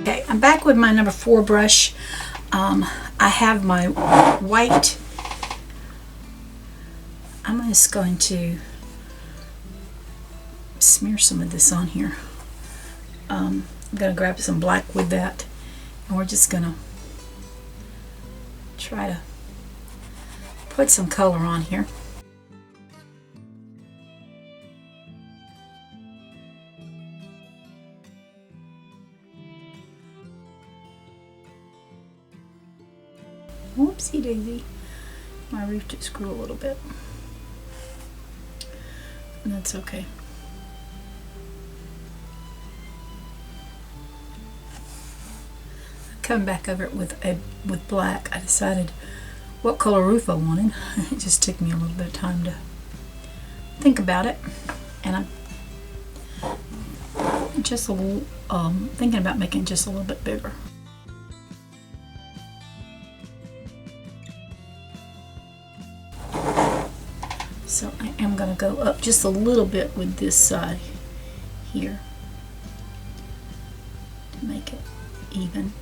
Okay, I'm back with my number 4 brush. I have my white. I'm just going to smear some of this on here. I'm going to grab some black with that, and we're just going to try to put some color on here. Whoopsie daisy. My roof just grew a little bit. And that's okay. Coming back over it with black, I decided what color roof I wanted. It just took me a little bit of time to think about it. And I'm just a little thinking about making it just a little bit bigger. So I am going to go up just a little bit with this side here to make it even.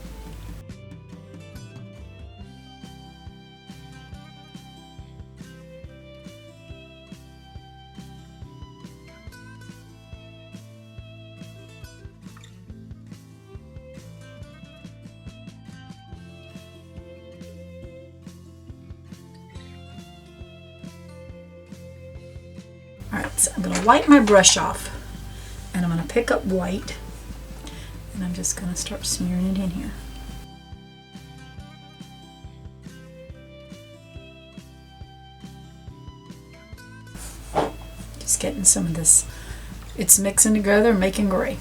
Alright, so I'm going to wipe my brush off, and I'm going to pick up white, and I'm just going to start smearing it in here. Just getting some of this, it's mixing together, making gray.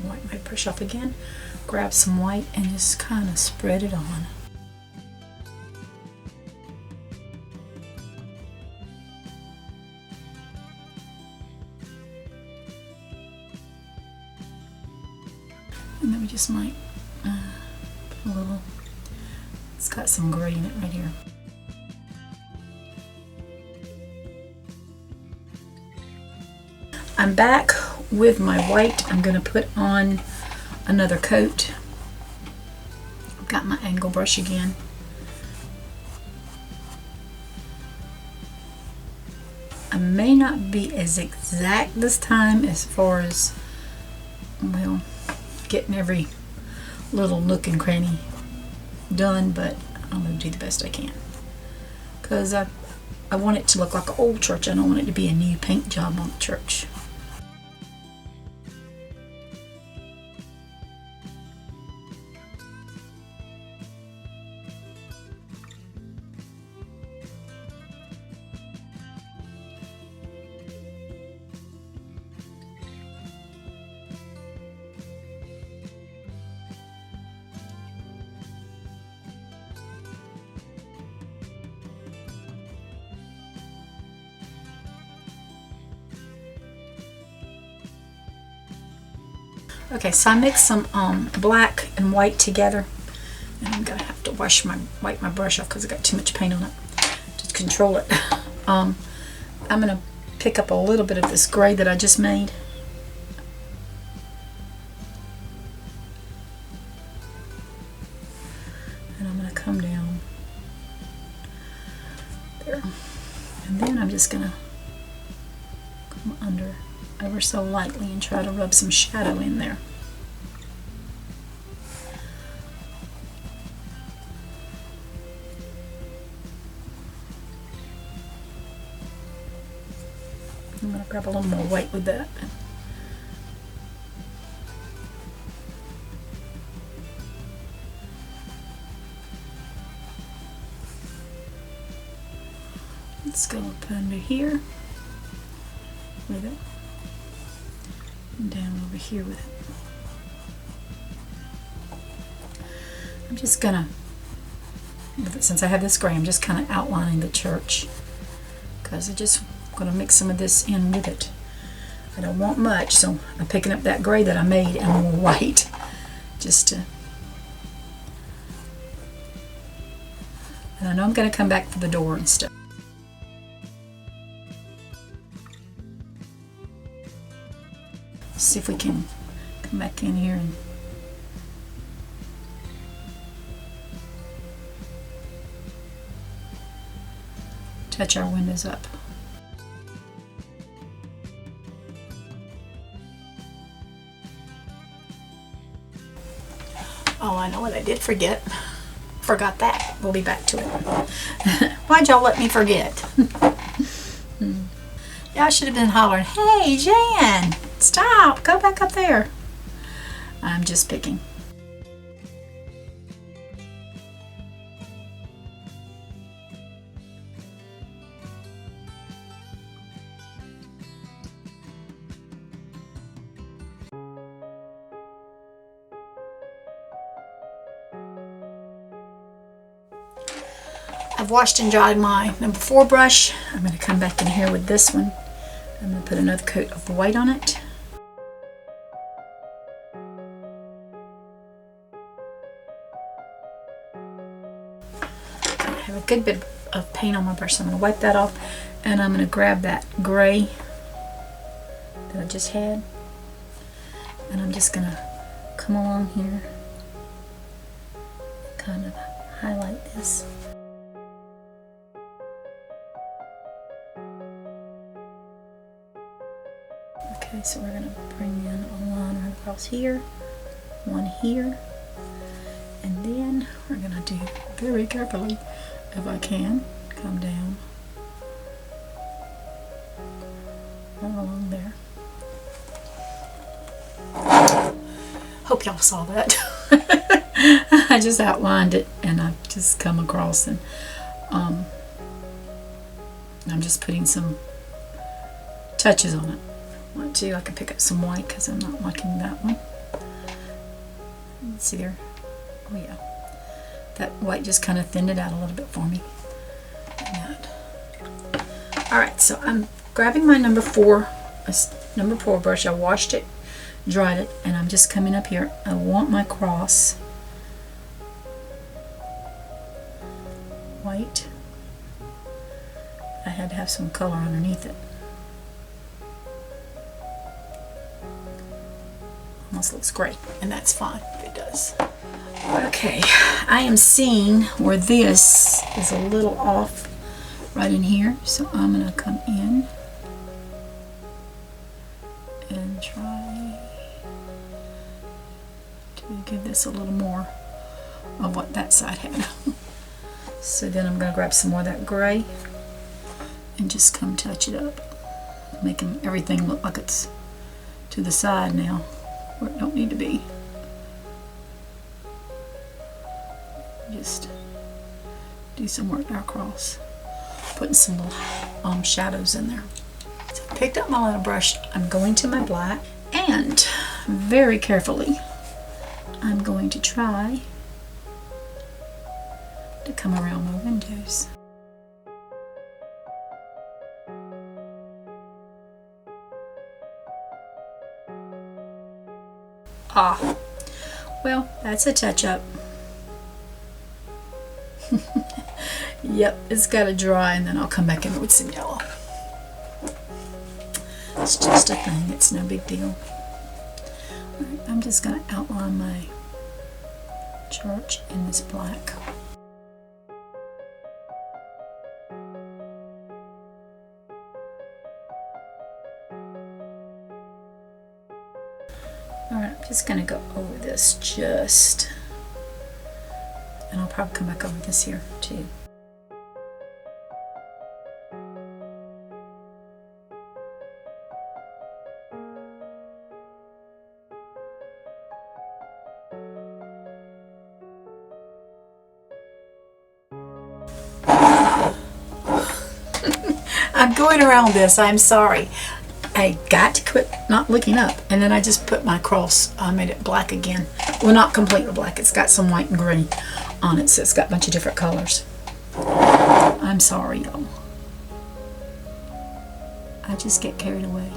Wipe my brush off again, grab some white, and just kind of spread it on. And then we just might put a little, it's got some gray in it right here. I'm back with my white. I'm going to put on another coat. I've got my angle brush again. I may not be as exact this time as far as, well, getting every little nook and cranny done, but I'm going to do the best I can, because I want it to look like an old church. I don't want it to be a new paint job on the church. Okay, so I mixed some black and white together, and I'm gonna have to wipe my brush off because I got too much paint on it to control it. I'm gonna pick up a little bit of this gray that I just made, and I'm gonna come down there, and then I'm just gonna come under ever so lightly and try to rub some shadow in there. I'm going to grab a little more white with that. Let's go up under here with it. And down over here with it. I'm just gonna, since I have this gray, I'm just kind of outlining the church, because I'm just gonna mix some of this in with it. I don't want much, so I'm picking up that gray that I made and more white, just to And I know I'm going to come back for the door and stuff. See if we can come back in here and touch our windows up. Oh, I know what I did forget. Forgot that. We'll be back to it. Why'd y'all let me forget? Y'all should have been hollering, "Hey, Jan, stop, go back up there." I'm just picking. I've washed and dried my number 4 brush. I'm going to come back in here with this one. I'm going to put another coat of white on it. I have a good bit of paint on my brush, so I'm going to wipe that off, and I'm going to grab that gray that I just had, and I'm just going to come along here and kind of highlight this. Okay, so we're going to bring in a line right across here, one here, and then we're going to do, very carefully, if I can, come down right along there. Hope y'all saw that. I just outlined it and I've just come across, and I'm just putting some touches on it. Want to, I can pick up some white because I'm not liking that one. Let's see there. Oh yeah, that white just kind of thinned it out a little bit for me. Alright, so I'm grabbing my number 4 brush. I washed it, dried it, and I'm just coming up here. I want my cross white. I had to have some color underneath it. Almost looks great, and that's fine if it does. Okay, I am seeing where this is a little off right in here, so I'm going to come in and try to give this a little more of what that side had. So then I'm going to grab some more of that gray and just come touch it up, making everything look like it's to the side now, where it don't need to be. Just do some work there across, putting some little shadows in there. So I picked up my little brush. I'm going to my black, and very carefully I'm going to try to come around my windows. Ah, well, that's a touch-up. Yep, it's got to dry, and then I'll come back in with some yellow. It's just a thing, it's no big deal. Alright, I'm just going to outline my church in this black. Alright, I'm just going to go over this just, and I'll probably come back over this here too. I'm going around this, I'm sorry. I got to quit not looking up, and then I just put my cross, I made it black again. Well, not completely black, it's got some white and green on it, so it's got a bunch of different colors. I'm sorry, y'all. I just get carried away.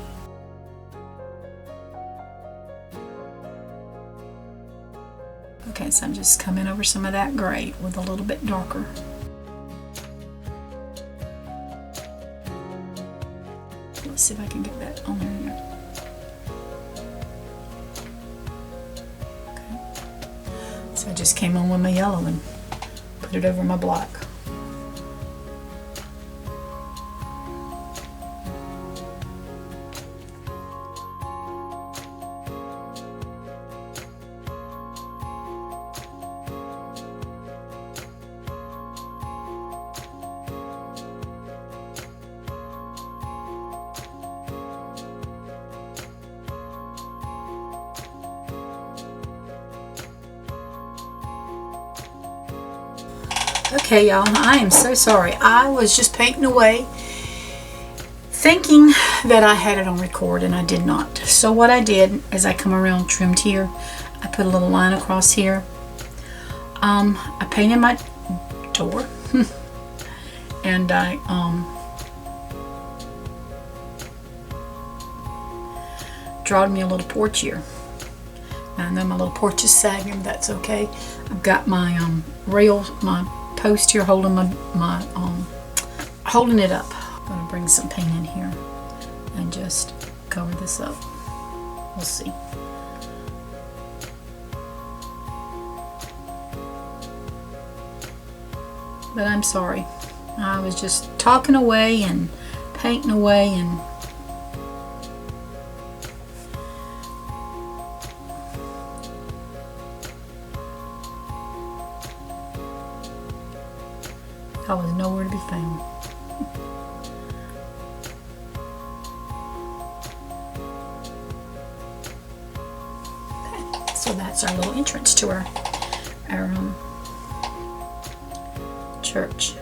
Okay, so I'm just coming over some of that gray with a little bit darker. Let's see if I can get that on there. Okay. So I just came on with my yellow and put it over my black. Okay, y'all, I am so sorry. I was just painting away thinking that I had it on record, and I did not. So what I did is I come around, trimmed here, I put a little line across here. I painted my door and I drawed me a little porch here. I know my little porch is sagging, that's okay. I've got my rail, my post here holding holding it up. I'm gonna bring some paint in here and just cover this up. We'll see. But I'm sorry. I was just talking away and painting away, and I was nowhere to be found. Okay, so that's our little entrance to our church.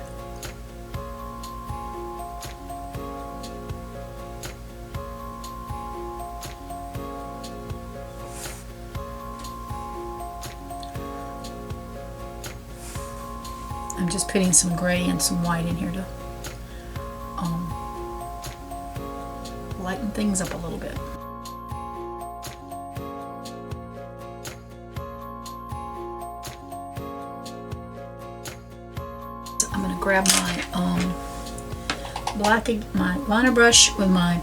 I'm just putting some gray and some white in here to lighten things up a little bit. So I'm going to grab my my liner brush with my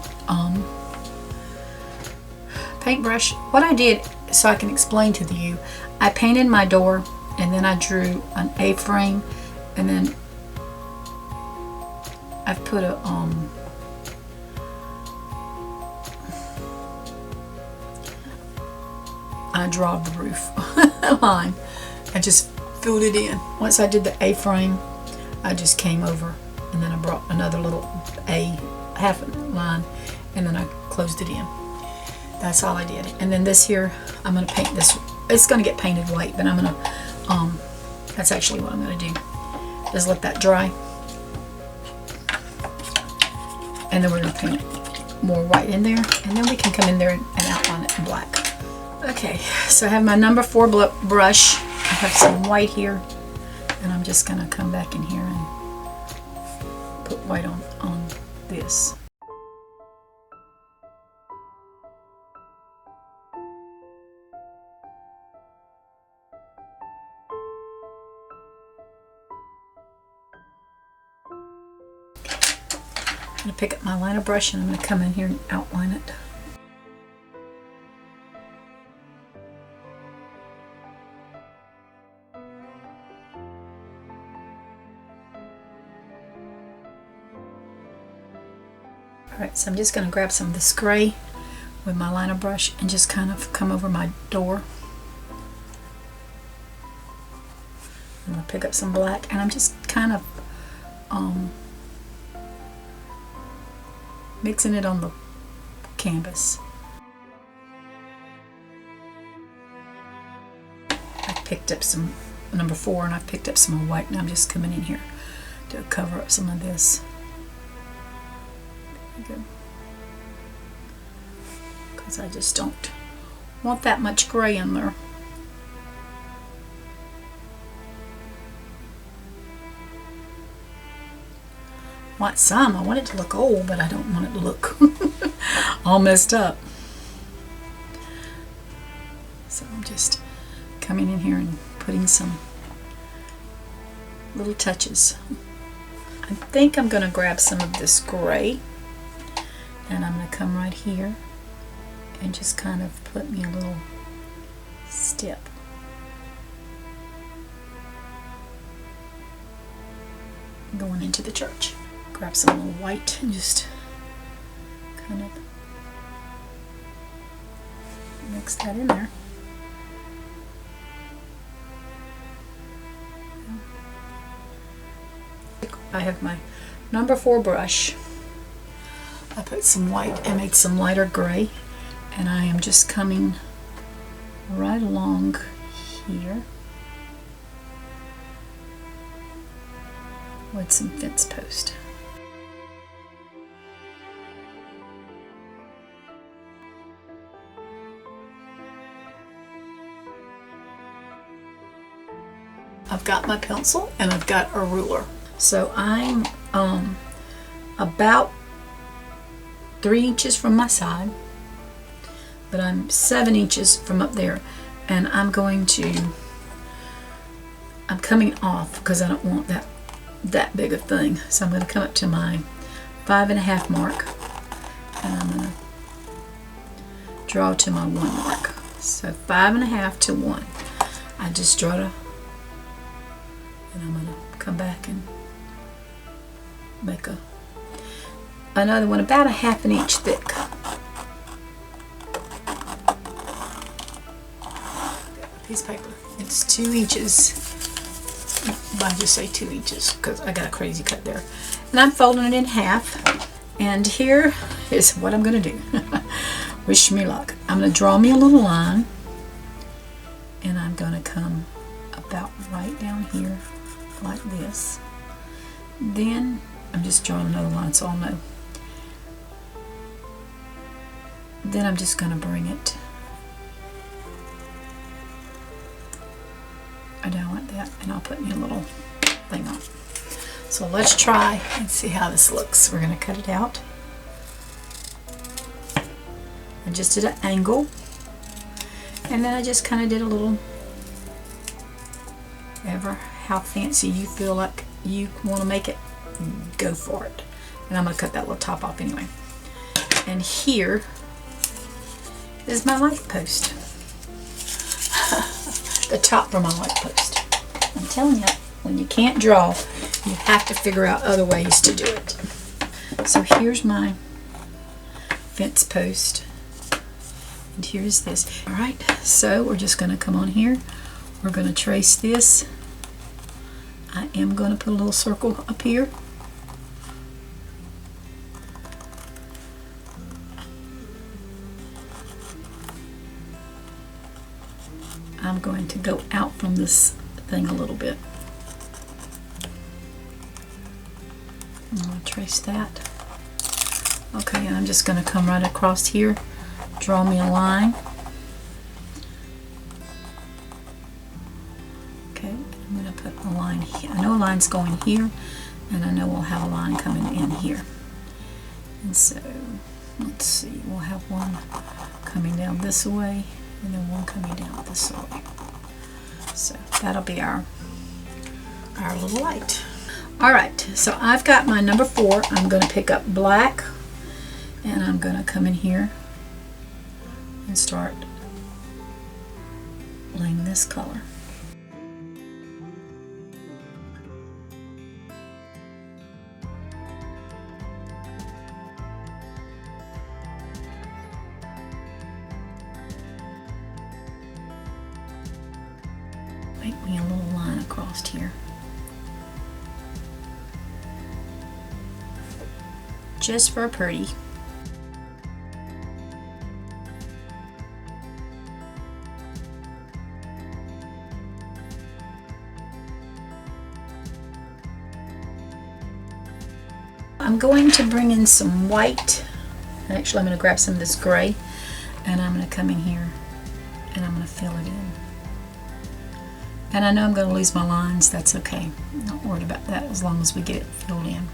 paintbrush. What I did, so I can explain to you, I painted my door and then I drew an A-frame, and then I've put a I draw the roof line. I just filled it in. Once I did the A-frame, I just came over and then I brought another little half a line, and then I closed it in. That's all I did. And then this here, I'm going to paint this. It's going to get painted white, but I'm going to that's actually what I'm going to do. Just let that dry, and then we're going to paint more white in there, and then we can come in there and outline it in black. Okay, so I have my number 4 brush. I have some white here, and I'm just going to come back in here and put white on this. I'm going to pick up my liner brush and I'm going to come in here and outline it. Alright, so I'm just going to grab some of this gray with my liner brush and just kind of come over my door. I'm going to pick up some black, and I'm just kind of mixing it on the canvas. I picked up some number 4, and I've picked up some white, and I'm just coming in here to cover up some of this. There we go. Because I just don't want that much gray in there. Want some. I want it to look old, but I don't want it to look all messed up. So I'm just coming in here and putting some little touches. I think I'm going to grab some of this gray And I'm going to come right here and just kind of put me a little step. Going into the church. Grab some little white and just kind of mix that in there. I have my number 4 brush. I put some white and made some lighter gray, and I am just coming right along here with some fence post. I've got my pencil and I've got a ruler. So I'm about 3 inches from my side, but I'm 7 inches from up there, and I'm coming off because I don't want that big a thing. So I'm going to come up to my 5.5 mark, and I'm going to draw to my 1 mark. So 5.5 to 1. I just draw to, and I'm going to come back and make another one about 1/2 inch thick. Piece of paper. It's 2 inches. I just say 2 inches because I got a crazy cut there. And I'm folding it in half. And here is what I'm going to do. Wish me luck. I'm going to draw me a little line, and I'm going to come about right down here like this. Then I'm just drawing another line so I'll know. Then I'm just going to bring it down like that, and I'll put me a little thing on. So let's try and see how this looks. We're going to cut it out. I just did an angle, and then I just kind of did a little, how fancy you feel like you want to make it, go for it. And I'm going to cut that little top off anyway. And here is my light post. The top for my light post. I'm telling you, when you can't draw, you have to figure out other ways to do it. So here's my fence post, and here's this. Alright, so we're just going to come on here. We're going to trace this. I am going to put a little circle up here. I'm going to go out from this thing a little bit. I'm going to trace that. Okay, and I'm just going to come right across here, draw me a line. Okay, I'm going to put a line here. I know a line's going here, and I know we'll have a line coming in here. And so, let's see, we'll have one coming down this way, and then one coming down this way. So that'll be our little light. Alright, so I've got my number 4. I'm going to pick up black, and I'm going to come in here and start laying this color. Make me a little line across here. Just for pretty. I'm going to bring in some white. Actually, I'm going to grab some of this gray, and I'm going to come in here and I'm going to fill it in. And I know I'm going to lose my lines. That's okay. I'm not worried about that as long as we get it filled in.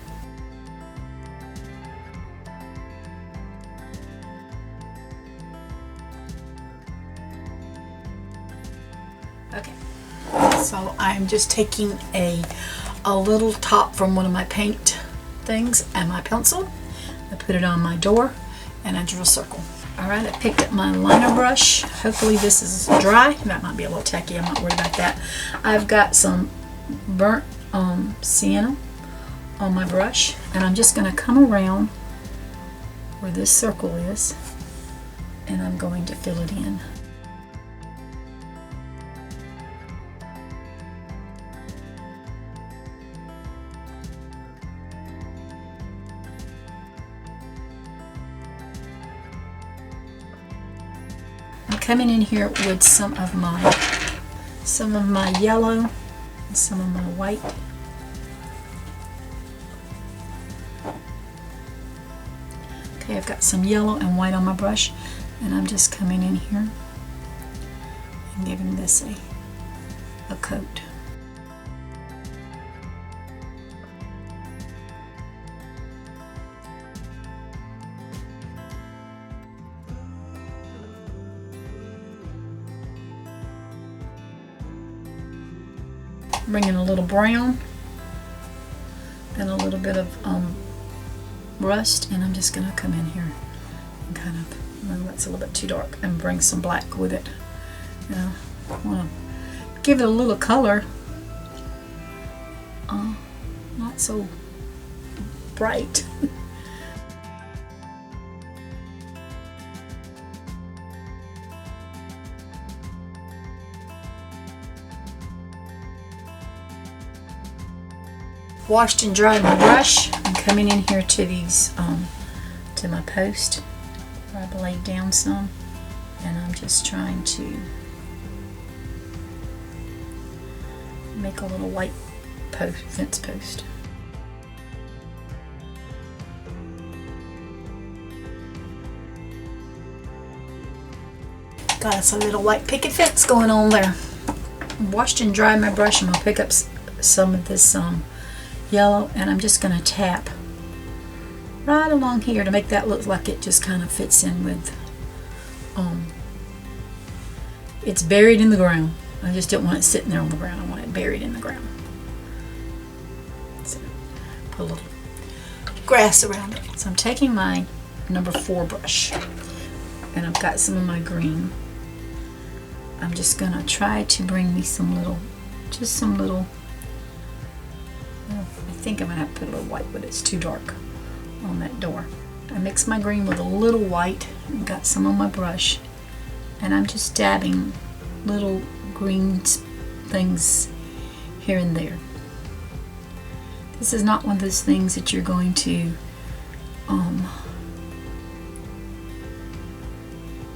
Okay, so I'm just taking a little top from one of my paint things and my pencil. I put it on my door and I drew a circle. Alright, I picked up my liner brush. Hopefully this is dry. That might be a little tacky, I'm not worried about that. I've got some burnt sienna on my brush, and I'm just going to come around where this circle is, and I'm going to fill it in. I'm coming in here with some of my yellow and some of my white. Okay, I've got some yellow and white on my brush, and I'm just coming in here and giving this a coat. Bringing a little brown and a little bit of rust, and I'm just going to come in here and kind of, well, that's a little bit too dark, and bring some black with it. I want to give it a little color, not so bright. Washed and dried my brush. I'm coming in here to these, to my post where I've laid down some, and I'm just trying to make a little white post, fence post. Got us a little white picket fence going on there. Washed and dried my brush. I'm gonna pick up some of this yellow, and I'm just going to tap right along here to make that look like it just kind of fits in with, it's buried in the ground. I just don't want it sitting there on the ground. I want it buried in the ground. So put a little grass around it. So I'm taking my number 4 brush, and I've got some of my green. I'm just going to try to bring me some little, just some little, I think I'm going to have to put a little white, but it's too dark on that door. I mix my green with a little white and got some on my brush, and I'm just dabbing little green things here and there. This is not one of those things that you're going to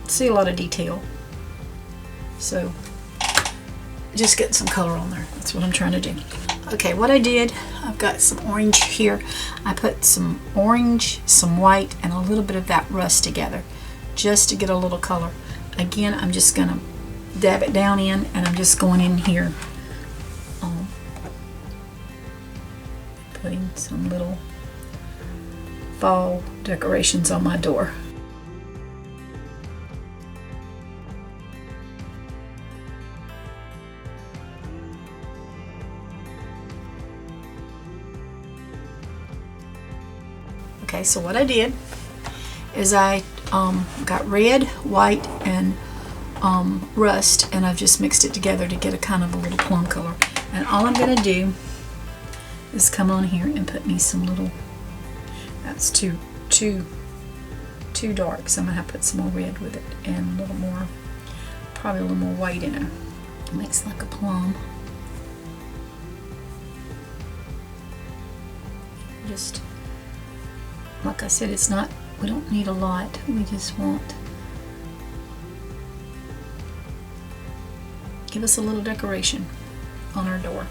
see a lot of detail. So just get some color on there. That's what I'm trying to do. Okay, what I did, I've got some orange here. I put some orange, some white, and a little bit of that rust together just to get a little color. Again, I'm just going to dab it down in, and I'm just going in here putting some little fall decorations on my door. Okay, so what I did is I got red, white, and rust, and I've just mixed it together to get a kind of a little plum color. And all I'm going to do is come on here and put me some little, that's too dark, so I'm going to have to put some more red with it, and a little more, probably a little more white in it. It makes like a plum. Just like I said, it's not, we don't need a lot, we just want, give us a little decoration on our door.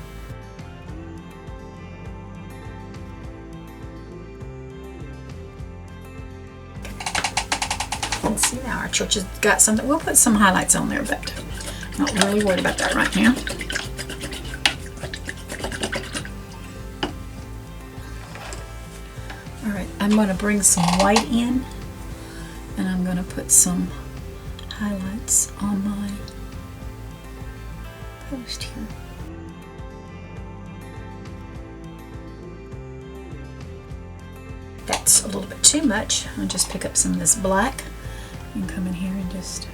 Let's see, now our church has got something, we'll put some highlights on there, but not really worried about that right now. Alright, I'm going to bring some white in, and I'm going to put some highlights on my post here. That that's a little bit too much, I'll just pick up some of this black and come in here and just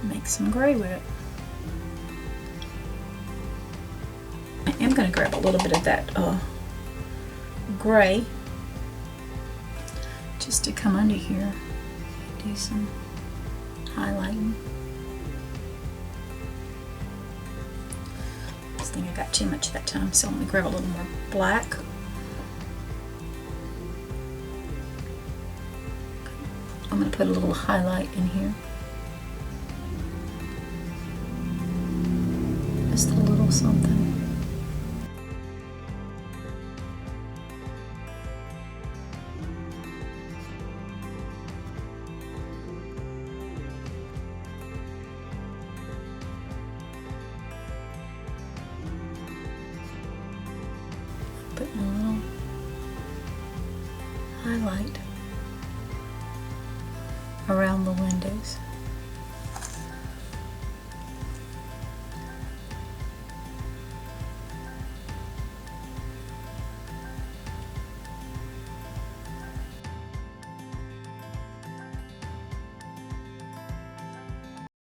make some gray with it. I am going to grab a little bit of that gray just to come under here, do some highlighting. I think I got too much that time, so let me grab a little more black. I'm going to put a little highlight in here. Just a little something. Putting a little highlight around the windows.